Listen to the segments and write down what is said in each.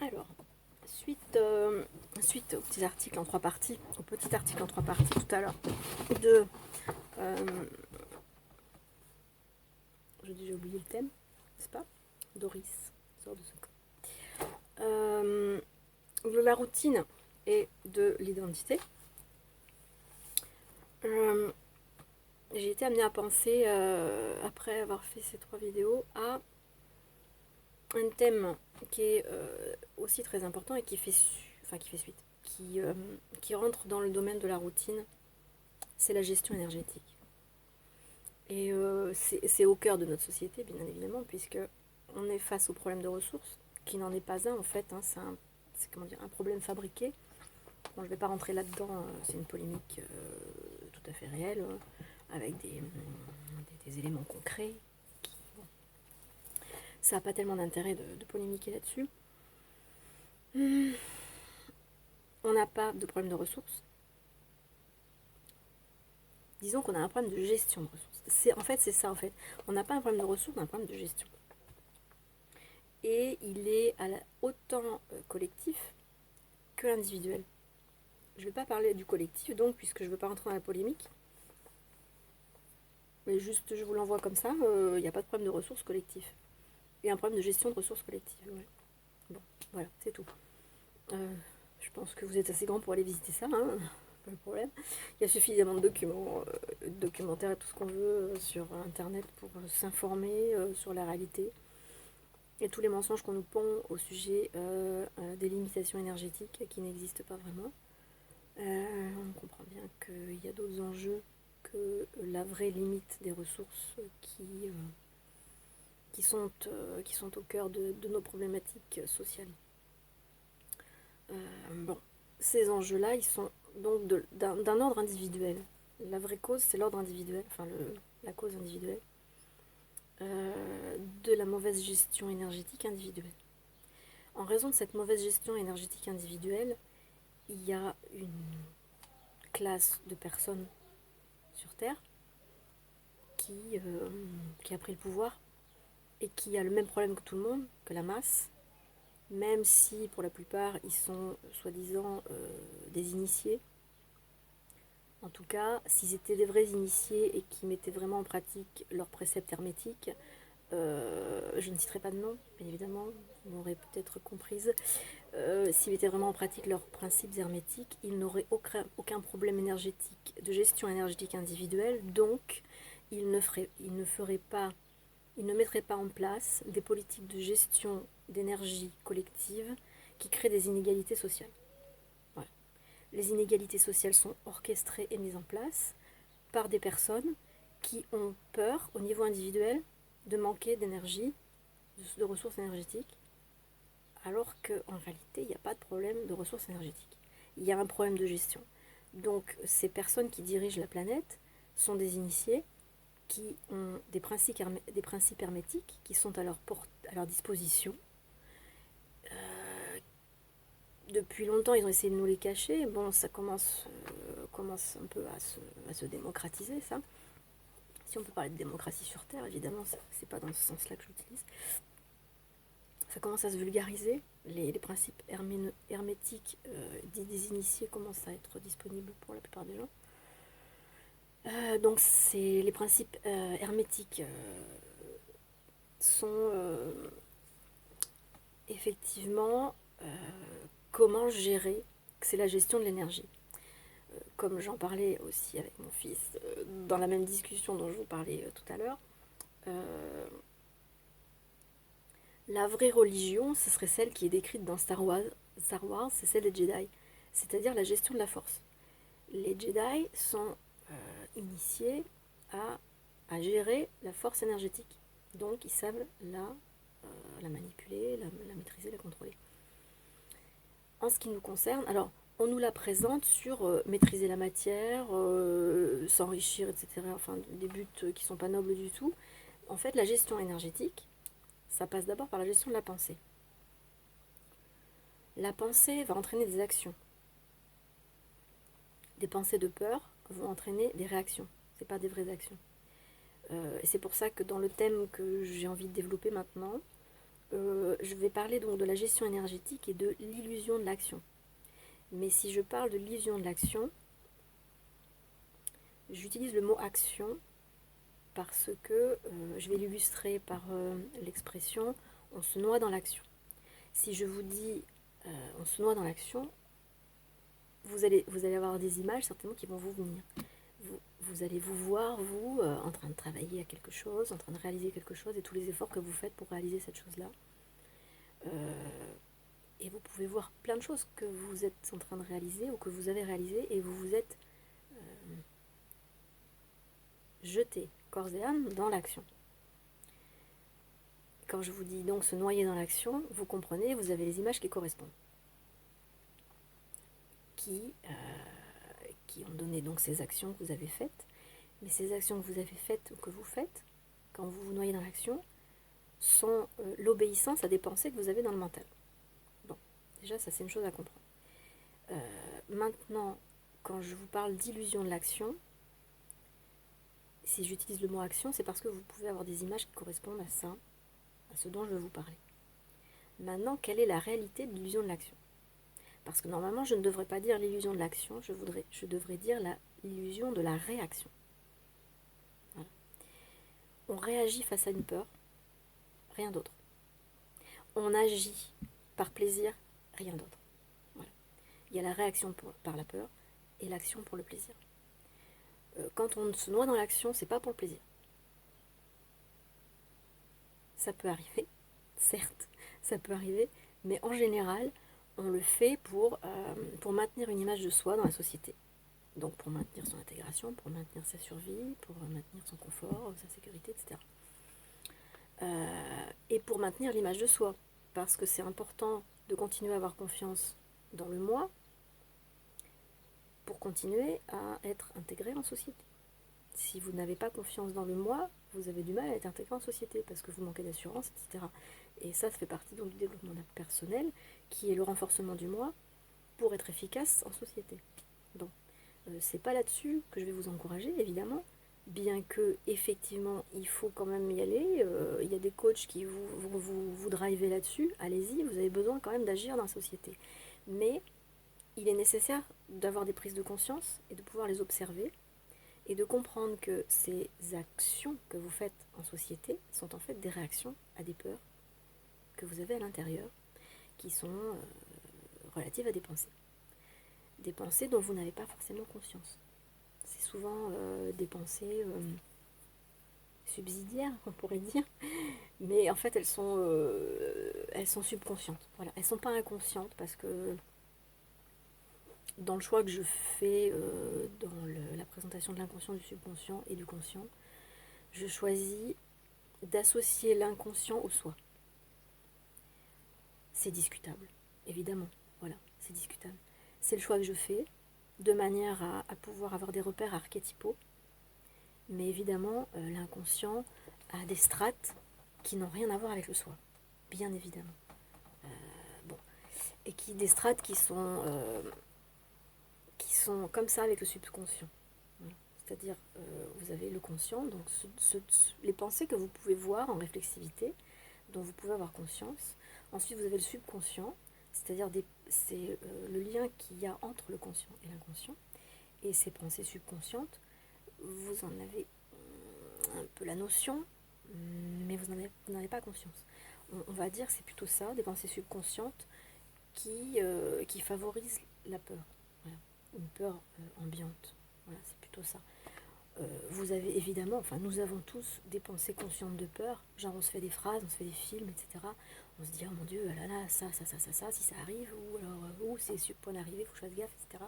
Alors, suite au petit article en 3 parties, tout à l'heure, de... j'ai oublié le thème, n'est-ce pas? Doris, sort de ce camp. De la routine et de l'identité. J'ai été amenée à penser, après avoir fait ces 3 vidéos, à un thème qui est aussi très important et qui fait suite, qui rentre dans le domaine de la routine, c'est la gestion énergétique. Et c'est au cœur de notre société, bien évidemment, puisque on est face au problème de ressources, qui n'en est pas un en fait, hein, c'est un problème fabriqué. Bon, je ne vais pas rentrer là-dedans, c'est une polémique tout à fait réelle, avec des éléments concrets. Bon, ça n'a pas tellement d'intérêt de polémiquer là-dessus. On n'a pas de problème de ressources. Disons qu'on a un problème de gestion de ressources. C'est ça, en fait. On n'a pas un problème de ressources, on a un problème de gestion. Et il est autant collectif que individuel. Je ne vais pas parler du collectif, donc, puisque je ne veux pas rentrer dans la polémique. Mais juste, je vous l'envoie comme ça, il n'y a pas de problème de ressources collectives. Il y a un problème de gestion de ressources collectives. Ouais. Bon, voilà, c'est tout. Je pense que vous êtes assez grand pour aller visiter ça, hein, pas de problème. Il y a suffisamment de documents, documentaires et tout ce qu'on veut sur Internet pour s'informer sur la réalité. Et tous les mensonges qu'on nous pond au sujet des limitations énergétiques qui n'existent pas vraiment. On comprend bien qu'il y a d'autres enjeux que la vraie limite des ressources qui sont au cœur de nos problématiques sociales. Bon, ces enjeux-là, ils sont donc d'un ordre individuel. La vraie cause, c'est l'ordre individuel, la cause individuelle de la mauvaise gestion énergétique individuelle. En raison de cette mauvaise gestion énergétique individuelle, il y a une classe de personnes sur Terre qui a pris le pouvoir et qui a le même problème que tout le monde, que la masse, même si pour la plupart ils sont soi-disant des initiés. En tout cas, s'ils étaient des vrais initiés et qui mettaient vraiment en pratique leurs préceptes hermétiques, je ne citerai pas de nom, bien évidemment, vous m'aurez peut-être comprise. S'ils mettaient vraiment en pratique leurs principes hermétiques, ils n'auraient aucun problème énergétique, de gestion énergétique individuelle, donc ils ne mettraient pas en place des politiques de gestion d'énergie collective qui créent des inégalités sociales. Voilà. Les inégalités sociales sont orchestrées et mises en place par des personnes qui ont peur, au niveau individuel, de manquer d'énergie, de ressources énergétiques, alors qu'en réalité, il n'y a pas de problème de ressources énergétiques. Il y a un problème de gestion. Donc, ces personnes qui dirigent la planète sont des initiés qui ont des principes hermétiques qui sont à leur disposition. Depuis longtemps, ils ont essayé de nous les cacher. Bon, ça commence un peu à se démocratiser, ça. Si on peut parler de démocratie sur Terre, évidemment, c'est pas dans ce sens-là que j'utilise. Ça commence à se vulgariser. Les principes hermétiques dits des initiés commencent à être disponibles pour la plupart des gens. Donc les principes hermétiques sont effectivement comment gérer, c'est la gestion de l'énergie. Comme j'en parlais aussi avec mon fils dans la même discussion dont je vous parlais tout à l'heure, la vraie religion, ce serait celle qui est décrite dans Star Wars, c'est celle des Jedi, c'est-à-dire la gestion de la force. Les Jedi sont initiés à gérer la force énergétique. Donc ils savent la manipuler, la maîtriser, la contrôler. En ce qui nous concerne, alors on nous la présente sur maîtriser la matière, s'enrichir, etc. Enfin des buts qui ne sont pas nobles du tout. En fait, la gestion énergétique, ça passe d'abord par la gestion de la pensée. La pensée va entraîner des actions. Des pensées de peur vont entraîner des réactions. Ce n'est pas des vraies actions. Et c'est pour ça que dans le thème que j'ai envie de développer maintenant, je vais parler donc de la gestion énergétique et de l'illusion de l'action. Mais si je parle de l'illusion de l'action, j'utilise le mot action parce que je vais l'illustrer par l'expression on se noie dans l'action. Si je vous dis on se noie dans l'action, vous allez avoir des images certainement qui vont vous venir. Vous allez vous voir, vous, en train de travailler à quelque chose, en train de réaliser quelque chose et tous les efforts que vous faites pour réaliser cette chose-là. Et vous pouvez voir plein de choses que vous êtes en train de réaliser ou que vous avez réalisées et vous vous êtes jeté corps et âme dans l'action. Quand je vous dis donc se noyer dans l'action, vous comprenez, vous avez les images qui correspondent. Qui ont donné donc ces actions que vous avez faites. Mais ces actions que vous avez faites ou que vous faites, quand vous vous noyez dans l'action, sont l'obéissance à des pensées que vous avez dans le mental. Bon, déjà ça c'est une chose à comprendre. Maintenant, quand je vous parle d'illusion de l'action, si j'utilise le mot action, c'est parce que vous pouvez avoir des images qui correspondent à ça, à ce dont je vais vous parler. Maintenant, quelle est la réalité de l'illusion de l'action? Parce que normalement, je ne devrais pas dire l'illusion de l'action, je devrais dire l'illusion de la réaction. Voilà. On réagit face à une peur, rien d'autre. On agit par plaisir, rien d'autre. Voilà. Il y a la réaction par la peur et l'action pour le plaisir. Quand on se noie dans l'action, c'est pas pour le plaisir. Ça peut arriver, certes, ça peut arriver, mais en général, on le fait pour maintenir une image de soi dans la société. Donc pour maintenir son intégration, pour maintenir sa survie, pour maintenir son confort, sa sécurité, etc. Et pour maintenir l'image de soi, parce que c'est important de continuer à avoir confiance dans le moi pour continuer à être intégré en société. Si vous n'avez pas confiance dans le moi, vous avez du mal à être intégré en société parce que vous manquez d'assurance, etc. Et ça fait partie donc du développement personnel qui est le renforcement du moi pour être efficace en société. Donc, c'est pas là-dessus que je vais vous encourager, évidemment, bien que effectivement il faut quand même y aller. Il y a des coachs qui vous driver là-dessus, allez-y, vous avez besoin quand même d'agir dans la société. Mais il est nécessaire d'avoir des prises de conscience et de pouvoir les observer et de comprendre que ces actions que vous faites en société sont en fait des réactions à des peurs que vous avez à l'intérieur qui sont relatives à des pensées. Des pensées dont vous n'avez pas forcément conscience. C'est souvent des pensées subsidiaires, on pourrait dire, mais en fait elles sont subconscientes. Voilà. Elles ne sont pas inconscientes parce que dans le choix que je fais dans la présentation de l'inconscient, du subconscient et du conscient, je choisis d'associer l'inconscient au soi. C'est discutable, évidemment. Voilà, c'est discutable. C'est le choix que je fais, de manière à pouvoir avoir des repères archétypaux. Mais évidemment, l'inconscient a des strates qui n'ont rien à voir avec le soi. Bien évidemment. Bon. Et des strates qui sont comme ça avec le subconscient. Voilà. C'est-à-dire, vous avez le conscient, donc les pensées que vous pouvez voir en réflexivité, dont vous pouvez avoir conscience. Ensuite, vous avez le subconscient, c'est-à-dire c'est le lien qu'il y a entre le conscient et l'inconscient. Et ces pensées subconscientes, vous en avez un peu la notion, mais vous n'en avez pas conscience. On va dire que c'est plutôt ça, des pensées subconscientes qui favorisent la peur. Voilà. Une peur ambiante. Voilà, c'est plutôt ça. Vous avez évidemment, enfin nous avons tous des pensées conscientes de peur, genre on se fait des phrases, on se fait des films, etc. On se dit, oh mon Dieu, ah là là, ça, si ça arrive, ou alors, c'est sur le point d'arriver, il faut que je fasse gaffe, etc.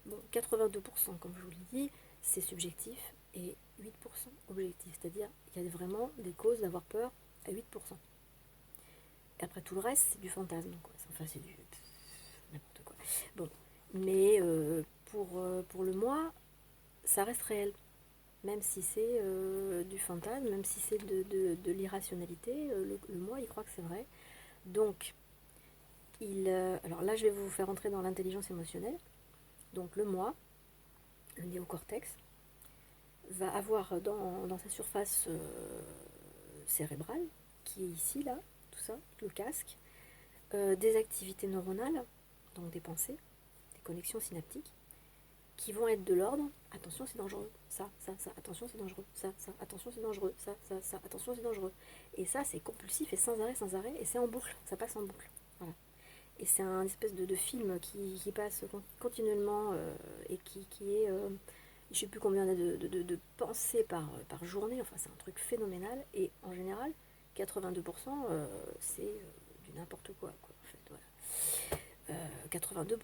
Bon, 82%, comme je vous l'ai dit, c'est subjectif, et 8% objectif, c'est-à-dire il y a vraiment des causes d'avoir peur à 8%. Et après tout le reste, c'est du fantasme, quoi. Enfin, c'est du n'importe quoi. Bon, mais pour le moi, ça reste réel. Même si c'est du fantasme, même si c'est de l'irrationalité, le moi, il croit que c'est vrai. Donc, alors là, je vais vous faire entrer dans l'intelligence émotionnelle. Donc, le moi, le néocortex, va avoir dans sa surface cérébrale, qui est ici, là, tout ça, le casque, des activités neuronales, donc des pensées, des connexions synaptiques, qui vont être de l'ordre, attention c'est dangereux, ça, attention c'est dangereux, ça, attention c'est dangereux, ça, attention c'est dangereux. Et ça c'est compulsif et sans arrêt, et c'est en boucle, ça passe en boucle. Voilà. Et c'est un espèce de film qui passe continuellement et qui est, je ne sais plus combien de pensées par journée, enfin c'est un truc phénoménal, et en général, 82% c'est du n'importe quoi, en fait, voilà. 82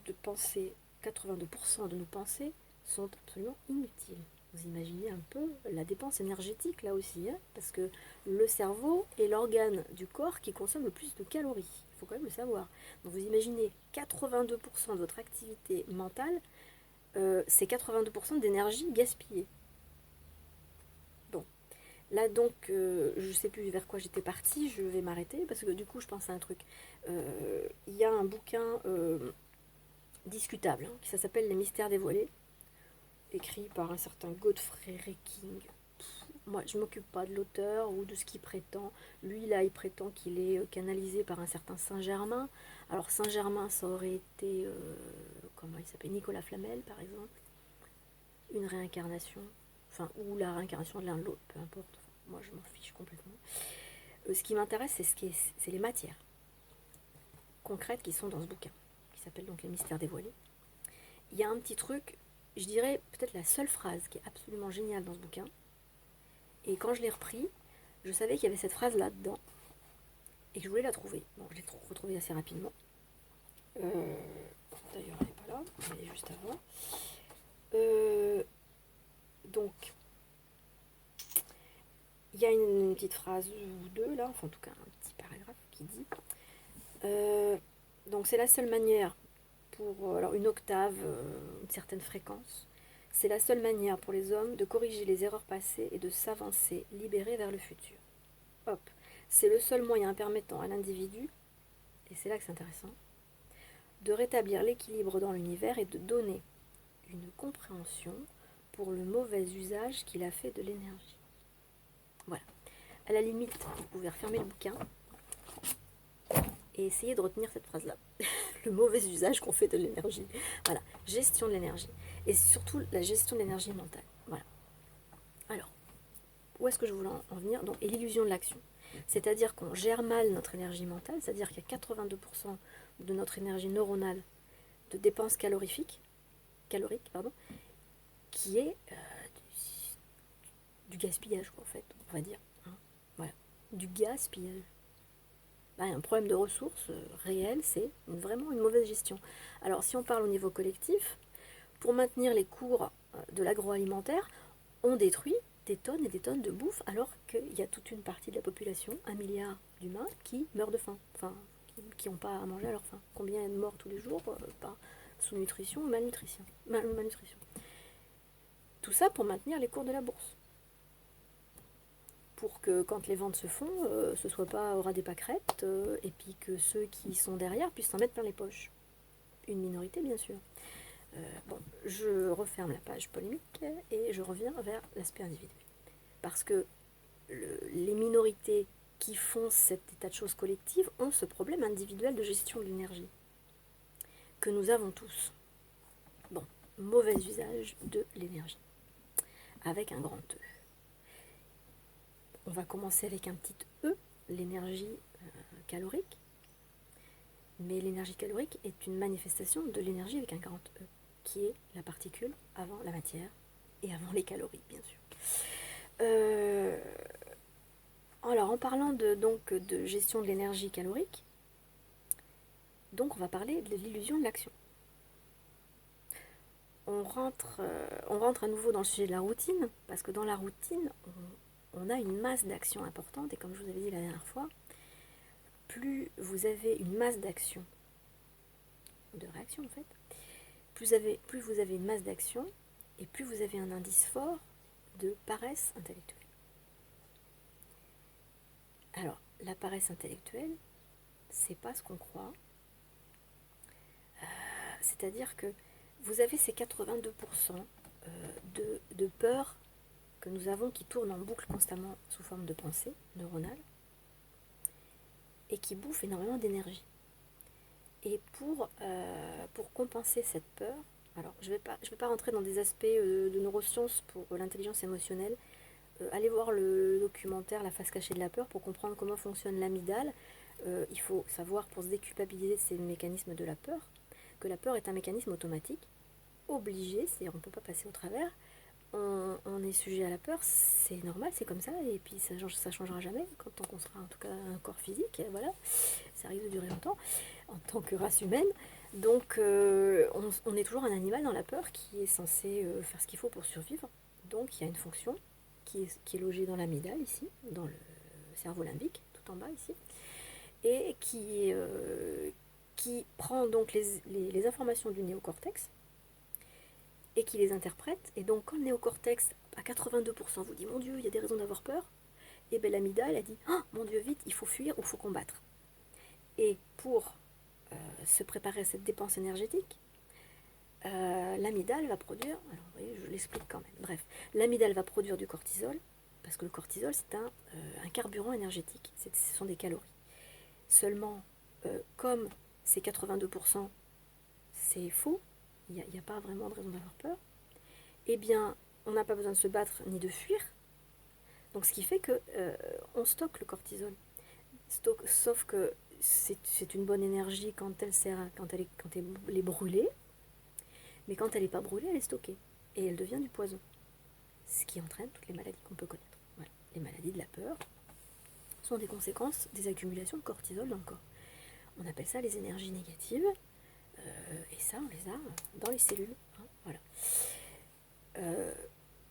de pensées, 82% de nos pensées sont absolument inutiles. Vous imaginez un peu la dépense énergétique là aussi, hein, parce que le cerveau est l'organe du corps qui consomme le plus de calories. Il faut quand même le savoir. Donc vous imaginez 82% de votre activité mentale, c'est 82% d'énergie gaspillée. Bon, là donc, je ne sais plus vers quoi j'étais partie, je vais m'arrêter parce que du coup je pense à un truc. Il y a un bouquin discutable hein, qui s'appelle Les mystères dévoilés, écrit par un certain Godfrey King. Moi, je ne m'occupe pas de l'auteur ou de ce qu'il prétend. Lui, là, il prétend qu'il est canalisé par un certain Saint-Germain. Alors, Saint-Germain, ça aurait été, comment il s'appelle, Nicolas Flamel, par exemple. Une réincarnation. Enfin, ou la réincarnation de l'un de l'autre, peu importe. Enfin, moi, je m'en fiche complètement. Ce qui m'intéresse, c'est les matières concrètes qui sont dans ce bouquin, qui s'appelle donc Les mystères dévoilés. Il y a un petit truc, je dirais peut-être la seule phrase qui est absolument géniale dans ce bouquin. Et quand je l'ai repris, je savais qu'il y avait cette phrase là-dedans et que je voulais la trouver. Bon, je l'ai retrouvée assez rapidement. D'ailleurs, elle n'est pas là, elle est juste avant. Donc, il y a une petite phrase ou deux là, enfin en tout cas un petit paragraphe qui dit donc c'est la seule manière pour alors une octave, une certaine fréquence. C'est la seule manière pour les hommes de corriger les erreurs passées et de s'avancer, libérés vers le futur. Hop, c'est le seul moyen permettant à l'individu, et c'est là que c'est intéressant, de rétablir l'équilibre dans l'univers et de donner une compréhension pour le mauvais usage qu'il a fait de l'énergie. Voilà. À la limite, vous pouvez refermer le bouquin et essayer de retenir cette phrase-là. Le mauvais usage qu'on fait de l'énergie. Voilà, gestion de l'énergie. Et surtout la gestion de l'énergie mentale. Voilà. Alors, où est-ce que je voulais en venir? Donc, et l'illusion de l'action. C'est-à-dire qu'on gère mal notre énergie mentale, c'est-à-dire qu'il y a 82% de notre énergie neuronale de dépenses caloriques, qui est du gaspillage, quoi, en fait, on va dire. Hein. Voilà. Du gaspillage. Un problème de ressources réel, c'est vraiment une mauvaise gestion. Alors, si on parle au niveau collectif, pour maintenir les cours de l'agroalimentaire, on détruit des tonnes et des tonnes de bouffe, alors qu'il y a toute une partie de la population, 1 milliard d'humains, qui meurent de faim, enfin, qui n'ont pas à manger à leur faim. Combien de morts tous les jours par sous-nutrition ou malnutrition. Tout ça pour maintenir les cours de la bourse. Pour que quand les ventes se font, ce soit pas au ras des pâquerettes, et puis que ceux qui sont derrière puissent s'en mettre plein les poches. Une minorité, bien sûr. Bon, je referme la page polémique et je reviens vers l'aspect individuel. Parce que les minorités qui font cet état de choses collective ont ce problème individuel de gestion de l'énergie que nous avons tous. Bon, mauvais usage de l'énergie, avec un grand E. On va commencer avec un petit E, l'énergie calorique. Mais l'énergie calorique est une manifestation de l'énergie avec un grand E, qui est la particule avant la matière et avant les calories, bien sûr. Alors, en parlant donc, de gestion de l'énergie calorique, donc on va parler de l'illusion de l'action. On rentre à nouveau dans le sujet de la routine, parce que dans la routine, on a une masse d'actions importante, et comme je vous avais dit la dernière fois, plus vous avez une masse d'action, de réaction en fait, plus vous avez une masse d'action, et plus vous avez un indice fort de paresse intellectuelle. Alors, la paresse intellectuelle, c'est pas ce qu'on croit. C'est-à-dire que vous avez ces 82% de peur que nous avons qui tournent en boucle constamment sous forme de pensée neuronale. et qui bouffe énormément d'énergie. Et pour compenser cette peur, alors je vais pas rentrer dans des aspects de neurosciences pour l'intelligence émotionnelle. Allez voir le documentaire La face cachée de la peur pour comprendre comment fonctionne l'amygdale. Il faut savoir, pour se déculpabiliser de ces mécanismes de la peur, que la peur est un mécanisme automatique, obligé, c'est-à-dire on ne peut pas passer au travers. On est sujet à la peur, c'est normal, c'est comme ça, et puis ça changera jamais, tant qu'on sera en tout cas un corps physique, et voilà, ça risque de durer longtemps, en tant que race humaine. Donc on est toujours un animal dans la peur qui est censé faire ce qu'il faut pour survivre. Donc il y a une fonction qui est logée dans l'amygdale ici, dans le cerveau limbique, tout en bas ici, et qui prend donc les informations du néocortex, et qui les interprète. Et donc, quand le néocortex, à 82%, vous dit mon Dieu, il y a des raisons d'avoir peur, et bien l'amygdale a dit oh, mon Dieu, vite, il faut fuir ou il faut combattre. Et pour se préparer à cette dépense énergétique, l'amygdale va produire, alors vous voyez, je l'explique quand même, bref, l'amygdale va produire du cortisol, parce que le cortisol, c'est un carburant énergétique, ce sont des calories. Seulement, comme c'est 82%, c'est faux, il n'y a pas vraiment de raison d'avoir peur, eh bien, on n'a pas besoin de se battre ni de fuir. Donc, ce qui fait que on stocke le cortisol. Sauf que c'est une bonne énergie quand elle est brûlée, mais quand elle n'est pas brûlée, elle est stockée. Et elle devient du poison. Ce qui entraîne toutes les maladies qu'on peut connaître. Voilà. Les maladies de la peur sont des conséquences des accumulations de cortisol dans le corps. On appelle ça les énergies négatives. Et ça, on les a dans les cellules. Hein, voilà.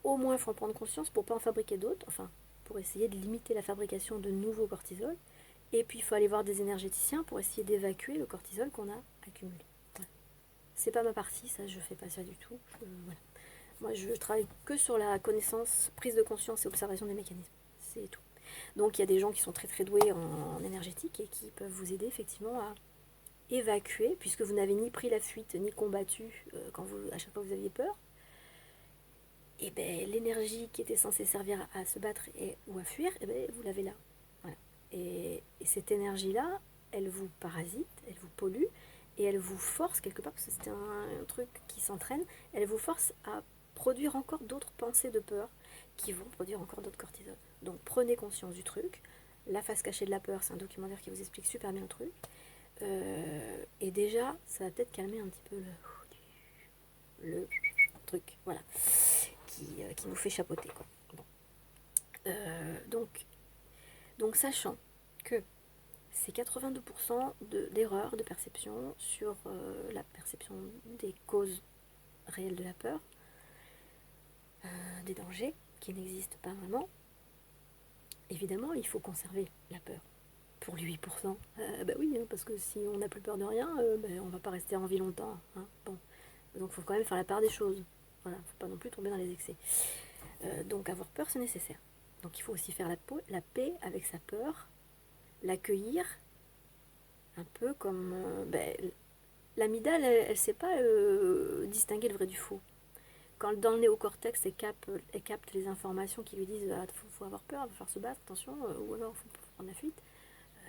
Au moins, il faut en prendre conscience pour ne pas en fabriquer d'autres, enfin, pour essayer de limiter la fabrication de nouveaux cortisol. Et puis, il faut aller voir des énergéticiens pour essayer d'évacuer le cortisol qu'on a accumulé. Voilà. C'est pas ma partie, ça, je fais pas ça du tout. Voilà. Moi, je travaille que sur la connaissance, prise de conscience et observation des mécanismes. C'est tout. Donc, il y a des gens qui sont très très doués en énergétique et qui peuvent vous aider effectivement à évacuer, puisque vous n'avez ni pris la fuite ni combattu à chaque fois que vous aviez peur. Et bien l'énergie qui était censée servir à se battre ou à fuir, et ben, vous l'avez là. Voilà. Et cette énergie-là, elle vous parasite, elle vous pollue, et elle vous force quelque part, parce que c'est un truc qui s'entraîne, elle vous force à produire encore d'autres pensées de peur qui vont produire encore d'autres cortisol. Donc prenez conscience du truc. La face cachée de la peur, c'est un documentaire qui vous explique super bien le truc. Et déjà, ça va peut-être calmer un petit peu le truc. Voilà. Qui nous fait chapeauter. Quoi. Bon. Donc, sachant que c'est 82% d'erreurs de perception sur la perception des causes réelles de la peur, des dangers qui n'existent pas vraiment, évidemment, il faut conserver la peur. Pour les 8%, bah oui, hein, parce que si on n'a plus peur de rien, on va pas rester en vie longtemps. Hein, bon. Donc il faut quand même faire la part des choses. Voilà, faut pas non plus tomber dans les excès. Donc avoir peur, c'est nécessaire. Donc il faut aussi faire la paix avec sa peur, l'accueillir, un peu comme... l'amygdale, elle ne sait pas distinguer le vrai du faux. Quand dans le néocortex, elle capte les informations qui lui disent ah, faut avoir peur, il va falloir se battre, attention, ou alors il faut prendre la fuite,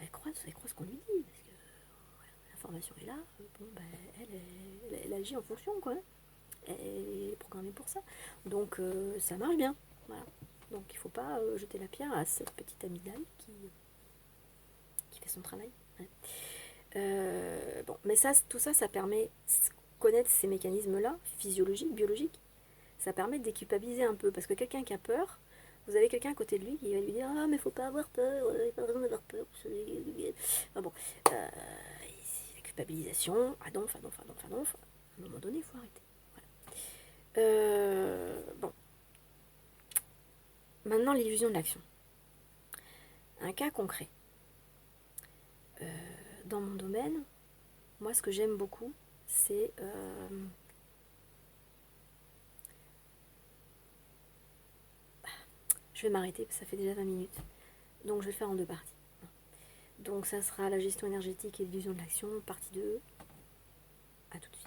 elle croit ce qu'on lui dit, parce que l'information est là, bon, elle agit en fonction, quoi. Elle est programmée pour ça. Donc ça marche bien. Voilà. Donc il ne faut pas jeter la pierre à cette petite amygdale qui fait son travail. Ouais. Bon, mais tout ça, ça permet de connaître ces mécanismes-là, physiologiques, biologiques. Ça permet de déculpabiliser un peu. Parce que quelqu'un qui a peur, vous avez quelqu'un à côté de lui qui va lui dire ah, mais faut pas avoir peur, il n'y a pas de raison d'avoir peur. Ah bon, la culpabilisation, adonf. À un moment donné, il faut arrêter. Bon. Maintenant, l'illusion de l'action. Un cas concret. Dans mon domaine, moi, ce que j'aime beaucoup, c'est... je vais m'arrêter, parce que ça fait déjà 20 minutes. Donc, je vais le faire en deux parties. Donc, ça sera la gestion énergétique et l'illusion de l'action, partie 2. À tout de suite.